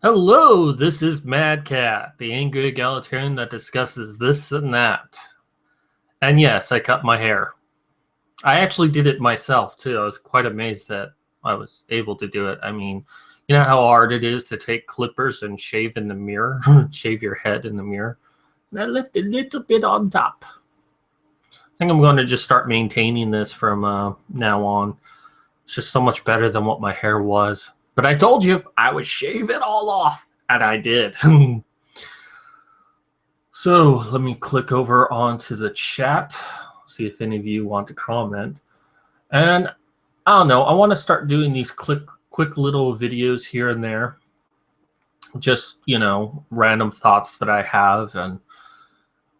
Hello, this is Mad Cat, the angry egalitarian that discusses this and that. And yes, I cut my hair. I actually did it myself too. I was quite amazed that I was able to do it. I mean, you know how hard it is to take clippers and shave in the mirror, shave your head in the mirror. And I left a little bit on top. I think I'm going to just start maintaining this from now on. It's just so much better than what my hair was. But I told you I would shave it all off, and I did. So let me click over onto the chat, see if any of you want to comment. And I don't know, I want to start doing these quick little videos here and there. Just, random thoughts that I have. And,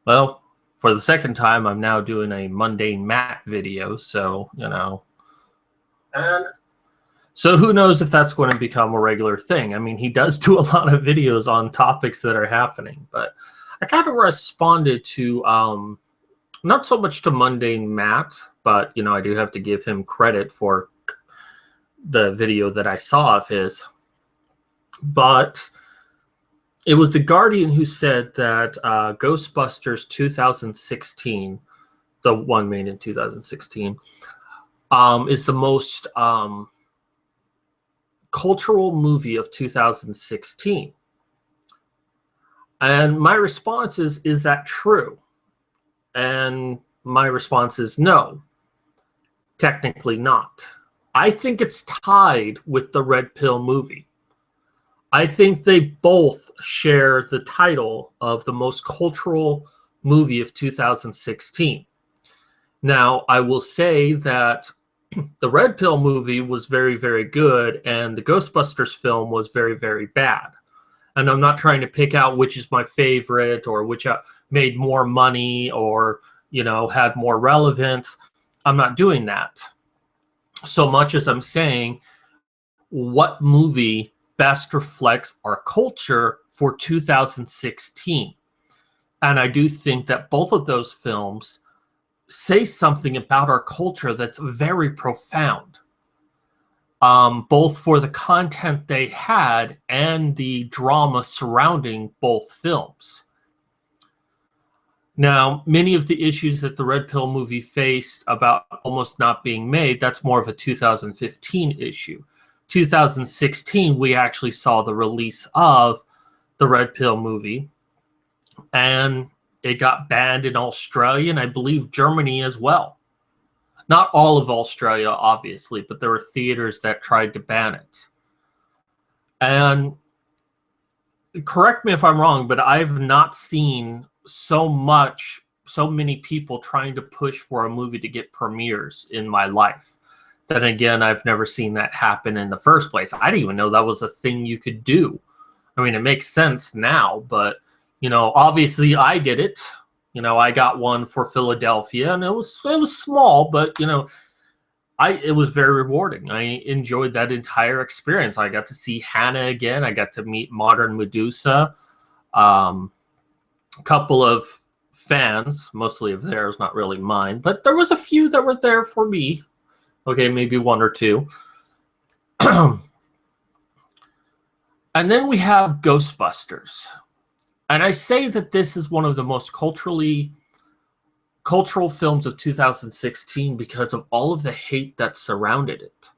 well, for the second time, I'm now doing a MundaneMatt video. So, And so who knows if that's going to become a regular thing. I mean, he does do a lot of videos on topics that are happening, but I kind of responded to, not so much to MundaneMatt, but, I do have to give him credit for the video that I saw of his. But it was The Guardian who said that Ghostbusters 2016, the one made in 2016, is the most cultural movie of 2016. And my response is that true? And my response is no, technically not. I think it's tied with the Red Pill movie. I think they both share the title of the most cultural movie of 2016. Now, I will say that the Red Pill movie was very, very good, and the Ghostbusters film was very, very bad. And I'm not trying to pick out which is my favorite or which made more money or, had more relevance. I'm not doing that. So much as I'm saying what movie best reflects our culture for 2016. And I do think that both of those films say something about our culture that's very profound. Both for the content they had and the drama surrounding both films. Now, many of the issues that the Red Pill movie faced about almost not being made, that's more of a 2015 issue. 2016, we actually saw the release of the Red Pill movie, and it got banned in Australia and I believe Germany as well. Not all of Australia, obviously, but there were theaters that tried to ban it. And correct me if I'm wrong, but I've not seen so many people trying to push for a movie to get premieres in my life. Then again, I've never seen that happen in the first place. I didn't even know that was a thing you could do. I mean, it makes sense now, but, obviously I did it. I got one for Philadelphia, and it was small, but it was very rewarding. I enjoyed that entire experience. I got to see Hannah again. I got to meet Modern Medusa. A couple of fans, mostly of theirs, not really mine, but there was a few that were there for me. Okay, maybe one or two. And then we have Ghostbusters. And I say that this is one of the most cultural films of 2016 because of all of the hate that surrounded it.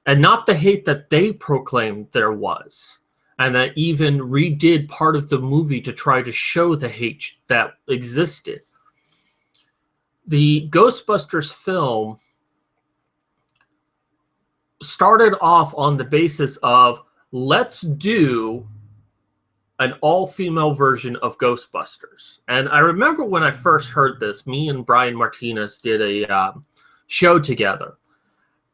And not the hate that they proclaimed there was, and that even redid part of the movie to try to show the hate that existed. The Ghostbusters film started off on the basis of, let's do an all-female version of Ghostbusters. And I remember when I first heard this, me and Brian Martinez did a show together.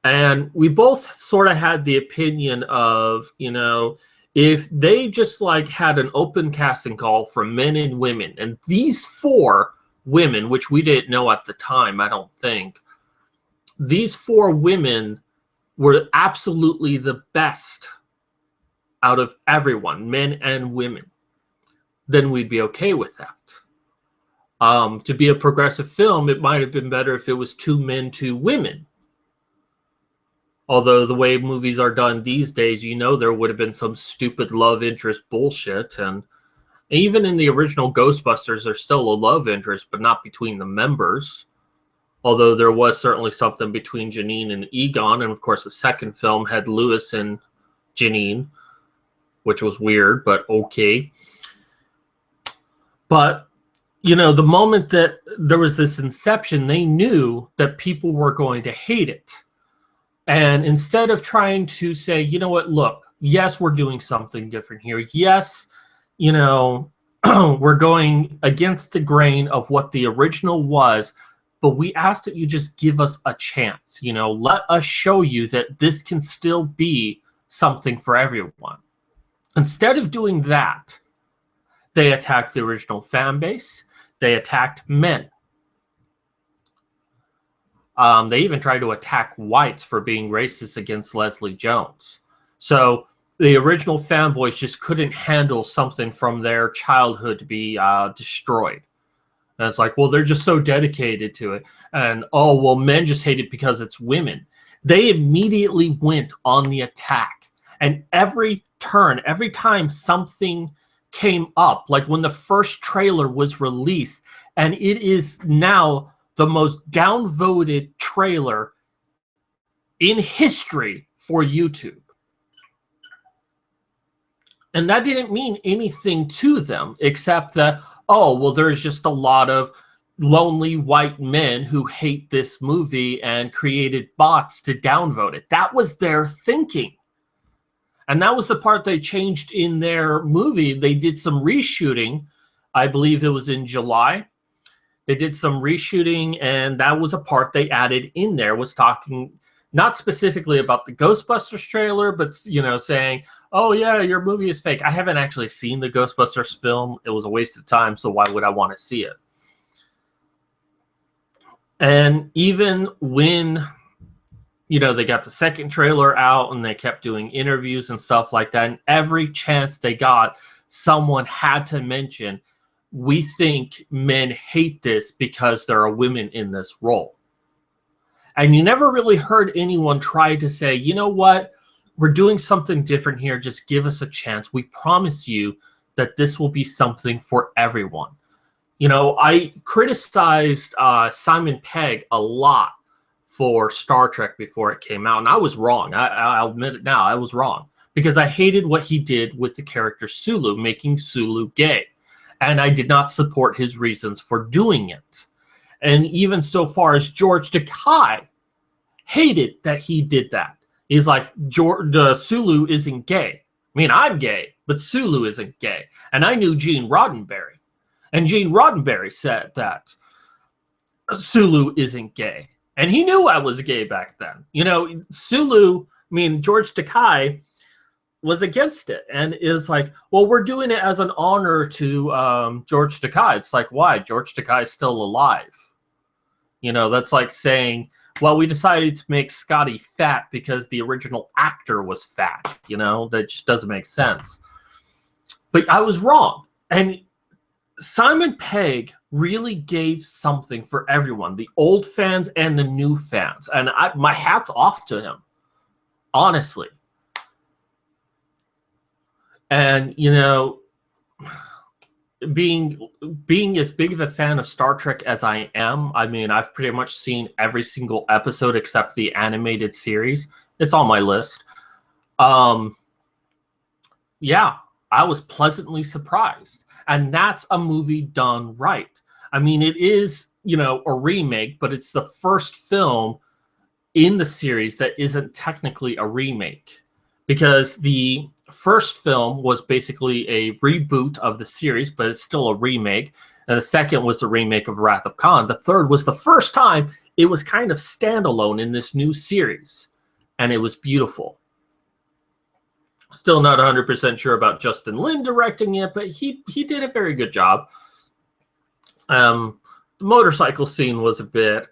And we both sort of had the opinion of, if they just had an open casting call for men and women, and these 4 women, which we didn't know at the time, I don't think, these 4 women were absolutely the best out of everyone, men and women, then we'd be okay with that. To be a progressive film, it might have been better if it was 2 men, 2 women. Although the way movies are done these days, there would have been some stupid love interest bullshit. And even in the original Ghostbusters, there's still a love interest, but not between the members. Although there was certainly something between Janine and Egon. And of course, the second film had Lewis and Janine, which was weird, but okay. But, the moment that there was this inception, they knew that people were going to hate it. And instead of trying to say, you know what, look, yes, we're doing something different here. Yes, we're going against the grain of what the original was, but we ask that you just give us a chance. Let us show you that this can still be something for everyone. Instead of doing that, they attacked the original fan base. They attacked men. They even tried to attack whites for being racist against Leslie Jones. So the original fanboys just couldn't handle something from their childhood to be destroyed. And it's like, well, they're just so dedicated to it. And, oh, well, men just hate it because it's women. They immediately went on the attack. And every turn, every time something came up, like when the first trailer was released, and it is now the most downvoted trailer in history for YouTube. And that didn't mean anything to them except that, oh, well, there's just a lot of lonely white men who hate this movie and created bots to downvote it. That was their thinking. And that was the part they changed in their movie. They did some reshooting. I believe it was in July. They did some reshooting, and that was a part they added in there, was talking not specifically about the Ghostbusters trailer, but, saying, oh, yeah, your movie is fake. I haven't actually seen the Ghostbusters film. It was a waste of time, so why would I want to see it? And even when they got the second trailer out and they kept doing interviews and stuff like that, and every chance they got, someone had to mention, we think men hate this because there are women in this role. And you never really heard anyone try to say, you know what, we're doing something different here. Just give us a chance. We promise you that this will be something for everyone. I criticized Simon Pegg a lot for Star Trek before it came out, and I was wrong. I'll admit it now. I was wrong because I hated what he did with the character Sulu, making Sulu gay, and I did not support his reasons for doing it. And even so far as George Takei hated that he did that. He's like, Sulu isn't gay. I mean, I'm gay, but Sulu isn't gay. And I knew Gene Roddenberry, and Gene Roddenberry said that Sulu isn't gay. And he knew I was gay back then. George Takei was against it and is like, well, we're doing it as an honor to George Takei. It's like, why? George Takei is still alive. That's like saying, well, we decided to make Scotty fat because the original actor was fat. That just doesn't make sense. But I was wrong. And Simon Pegg really gave something for everyone, the old fans and the new fans. And my hat's off to him, honestly. And, being as big of a fan of Star Trek as I am, I've pretty much seen every single episode except the animated series. It's on my list. Yeah, I was pleasantly surprised. And that's a movie done right. It is, a remake, but it's the first film in the series that isn't technically a remake. Because the first film was basically a reboot of the series, but it's still a remake. And the second was the remake of Wrath of Khan. The third was the first time it was kind of standalone in this new series. And it was beautiful. Still not 100% sure about Justin Lin directing it, but he did a very good job. The motorcycle scene was a bit,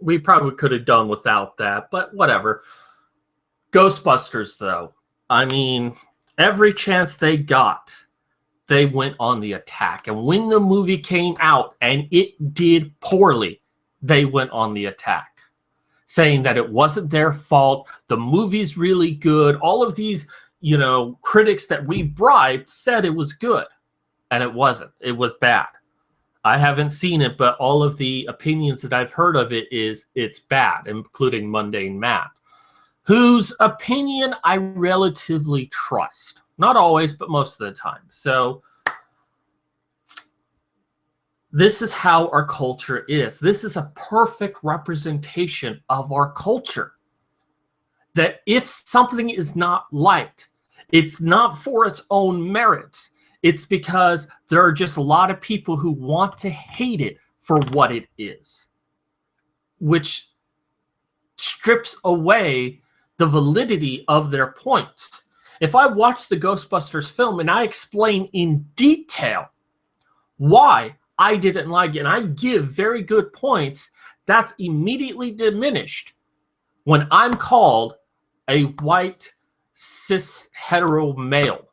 we probably could have done without that, but whatever. Ghostbusters, though. Every chance they got, they went on the attack. And when the movie came out and it did poorly, they went on the attack. saying that it wasn't their fault. The movie's really good. All of these, critics that we bribed said it was good, and it wasn't. It was bad. I haven't seen it, but all of the opinions that I've heard of it is it's bad, including MundaneMatt, whose opinion I relatively trust. Not always, but most of the time. So this is how our culture is. This is a perfect representation of our culture. That if something is not liked, it's not for its own merits. It's because there are just a lot of people who want to hate it for what it is, which strips away the validity of their points. If I watch the Ghostbusters film and I explain in detail why I didn't like it, and I give very good points, that's immediately diminished when I'm called a white, cis, hetero male.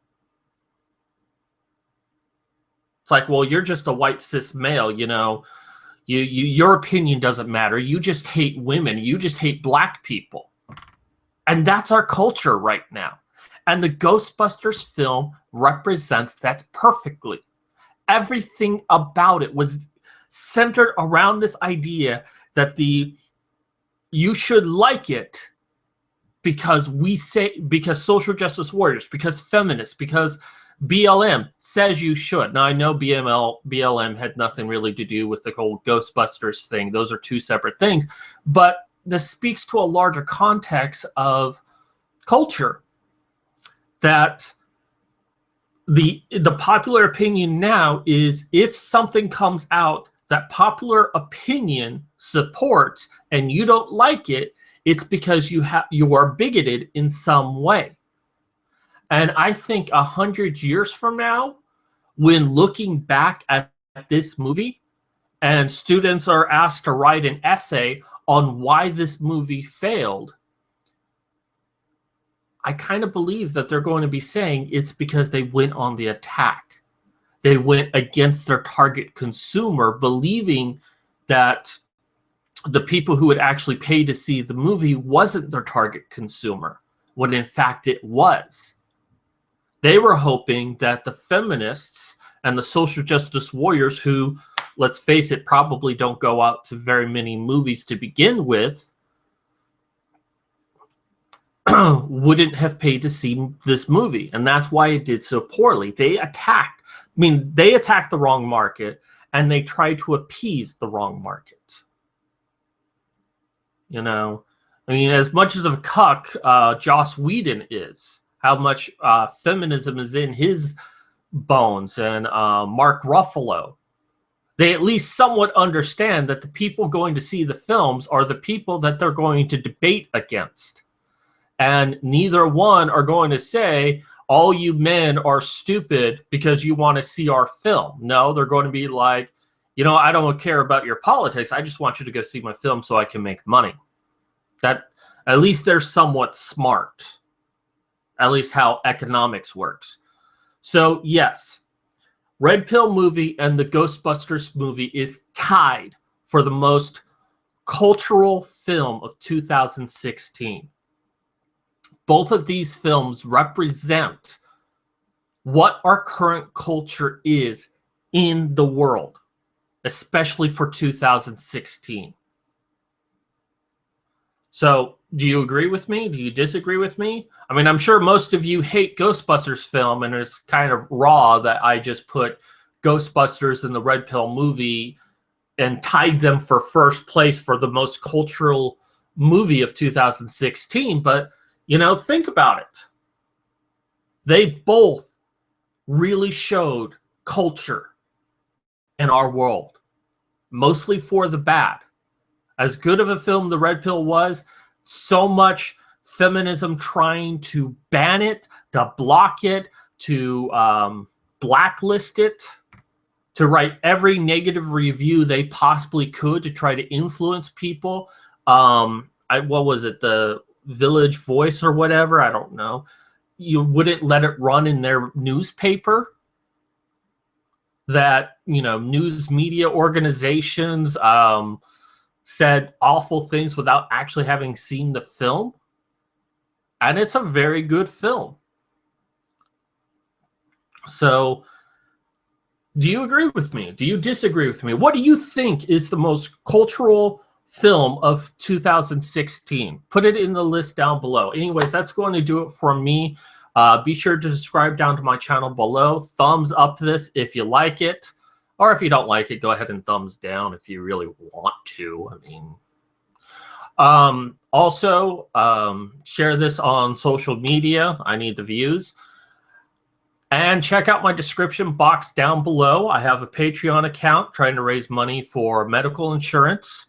It's like, well, you're just a white cis male, your opinion doesn't matter. You just hate women. You just hate black people. And that's our culture right now. And the Ghostbusters film represents that perfectly. Everything about it was centered around this idea that you should like it because because social justice warriors, because feminists, because BLM says you should. Now, I know BLM had nothing really to do with the whole Ghostbusters thing. Those are two separate things. But this speaks to a larger context of culture, that the popular opinion now is if something comes out that popular opinion supports and you don't like it, it's because you are bigoted in some way. And I think 100 years from now, when looking back at this movie and students are asked to write an essay on why this movie failed, I kind of believe that they're going to be saying it's because they went on the attack. They went against their target consumer, believing that the people who would actually pay to see the movie wasn't their target consumer, when in fact it was. They were hoping that the feminists and the social justice warriors, who, let's face it, probably don't go out to very many movies to begin with, wouldn't have paid to see this movie. And that's why it did so poorly. They attacked the wrong market, and they tried to appease the wrong market. As much as of a cuck Joss Whedon is, how much feminism is in his bones, and Mark Ruffalo, they at least somewhat understand that the people going to see the films are the people that they're going to debate against. And neither one are going to say, all you men are stupid because you want to see our film. No, they're going to be like, I don't care about your politics. I just want you to go see my film so I can make money. That, at least they're somewhat smart. At least how economics works. So, yes, Red Pill movie and the Ghostbusters movie is tied for the most cultural film of 2016. Both of these films represent what our current culture is in the world, especially for 2016. So, do you agree with me? Do you disagree with me? I mean, I'm sure most of you hate Ghostbusters film, and it's kind of raw that I just put Ghostbusters and the Red Pill movie and tied them for first place for the most cultural movie of 2016. But, think about it. They both really showed culture in our world, mostly for the bad. As good of a film the Red Pill was, so much feminism trying to ban it, to block it, to blacklist it, to write every negative review they possibly could to try to influence people. What was it, the Village Voice or whatever? I don't know. You wouldn't let it run in their newspaper. That, news media organizations, said awful things without actually having seen the film. And it's a very good film. So, do you agree with me? Do you disagree with me? What do you think is the most cultural film of 2016? Put it in the list down below. Anyways, that's going to do it for me. Be sure to subscribe down to my channel below. Thumbs up this if you like it. Or if you don't like it, go ahead and thumbs down if you really want to. I mean, also, share this on social media. I need the views. And check out my description box down below. I have a Patreon account trying to raise money for medical insurance.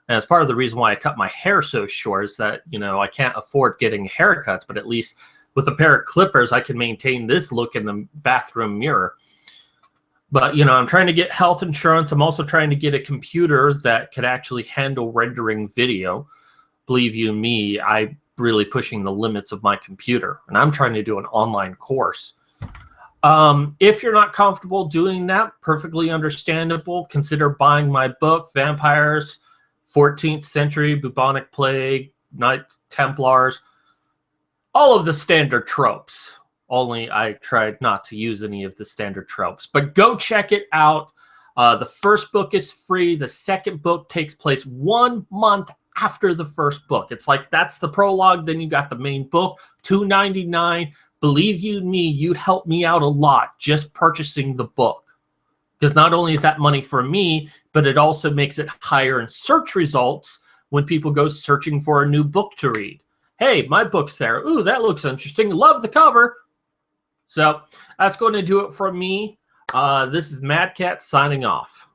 And it's part of the reason why I cut my hair so short is that, you know, I can't afford getting haircuts, but at least with a pair of clippers, I can maintain this look in the bathroom mirror. But, you know, I'm trying to get health insurance. I'm also trying to get a computer that could actually handle rendering video. Believe you me, I'm really pushing the limits of my computer. And I'm trying to do an online course. If you're not comfortable doing that, perfectly understandable. Consider buying my book, Vampires, 14th Century, Bubonic Plague, Knights Templars. All of the standard tropes. Only I tried not to use any of the standard tropes. But go check it out. The first book is free. The second book takes place 1 month after the first book. It's like that's the prologue. Then you got the main book, $2.99. Believe you me, you'd help me out a lot just purchasing the book. Because not only is that money for me, but it also makes it higher in search results when people go searching for a new book to read. Hey, my book's there. Ooh, that looks interesting. Love the cover. So that's going to do it for me. This is Mad Cat signing off.